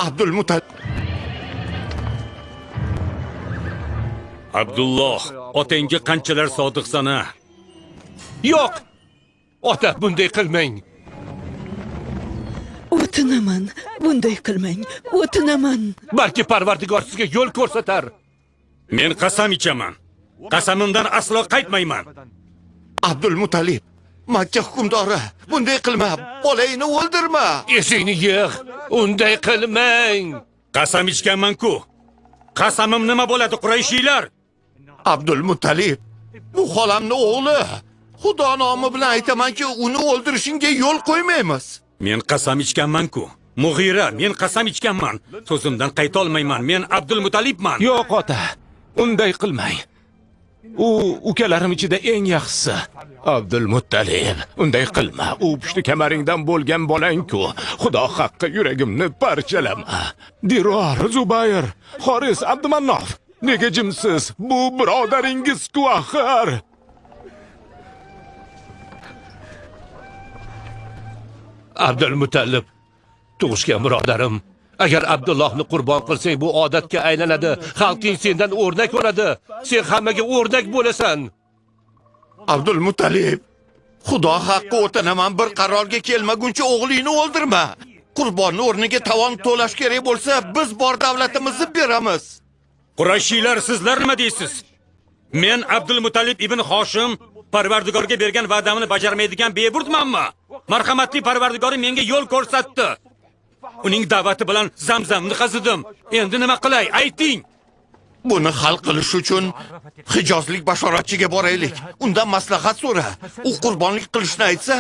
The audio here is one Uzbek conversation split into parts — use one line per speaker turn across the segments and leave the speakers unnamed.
Abdulmutallib.
Abdulloh, otangga qanchalar sodiqsan-a?
Yo'q. Ota, bunday qilmang.
O'tinaman, bunday qilmang. O'tinaman.
Balki Parvardigor sizga yo'l ko'rsatar.
Men qasam ichaman. Qasamimdan aslo qaytmayman.
Abdulmutallib, Makka hukmdori, bunday qilma. Bolangni o'ldirma. Esingni yig'. Unday qilmang.
Qasam ichganman-ku. Qasamim nima bo'ladi, Qurayshiylar?
Abdulmutallib, bu xolamni o'g'li. Xudo nomi bilan aytamanki, uni o'ldirishingga yo'l qo'ymaymiz.
Men qasam ichganman-ku. Mughira, men qasam ichganman. So'zimdan qayta olmayman. Men Abdulmutallibman.
Yo'q ota, unday qilmang. U ukalarim ichida eng yaxshisi. Abdulmutallib, unday qilma. U pushti kamaringdan bo'lgan bolang-ku. Xudo haqqi yuragimni parchalama. Diror, Zubayr, Xoris, Abdumannof, nega jimsiz? Bu birodaringiz-ku axir. Abdulmutallib, tug'ishgan birodarim. Agar Abdullohni qurbon qilsang, bu odatga aylanadi. Xalqing sendan o'rnak oladi. Sen hammaga o'rnak bo'lasan. Abdulmutallib, Xudo haqqi o'tinaman, bir qarorga kelmaguncha o'g'lingni o'ldirma. Qurbonni o'rniga tovon to'lash kerak bo'lsa, biz bor davlatimizni beramiz.
Qurayshiylar, sizlar nima deysiz? Men Abdulmutallib ibn Hoshim Parvardigorga bergan va'damni bajarmaydigan beburdmanmi? Marhamatli Parvardigorim menga yo'l ko'rsatdi. Uning da'vati bilan Zamzamni qazidim. Endi nima qilay? Ayting.
Buni hal qilish uchun Hijozlik bashoratchiga boraylik. Undan maslahat so'ra. U qurbonlik qilishni aytsa,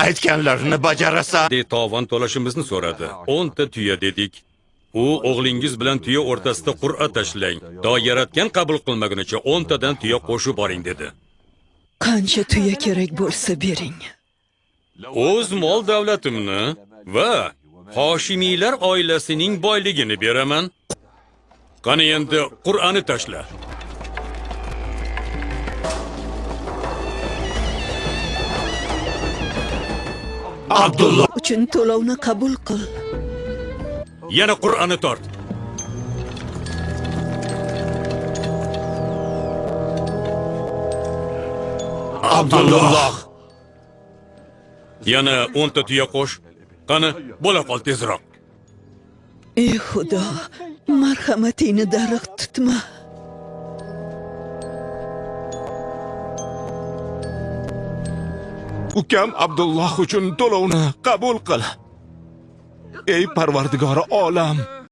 aytganlarini bajarasa.
Tovon to'lashimizni so'radi. 10 ta tuya dedik. U o'g'lingiz bilan tuya o'rtasida qur'a tashlang. To yaratgan qabul qilmagunicha 10 tadan tuya qo'shib boring dedi.
Qancha tuya kerak bo'lsa bering.
O'z mol davlatimni va Hoshimiylar oilasining boyligini beraman. Qani endi Qur'onni tashla.
Abdulloh
Uchun to'lovni qabul qil.
Yana Qur'onni tort.
Abdulloh.
Yana 10 ta tuya qo'sh. Qani, bo'la qol tezroq.
Ey Xudo, marhamatingni dariq tutma.
Ukam Abdulloh uchun to'lovni qabul qil. Ey Parvardigori olam,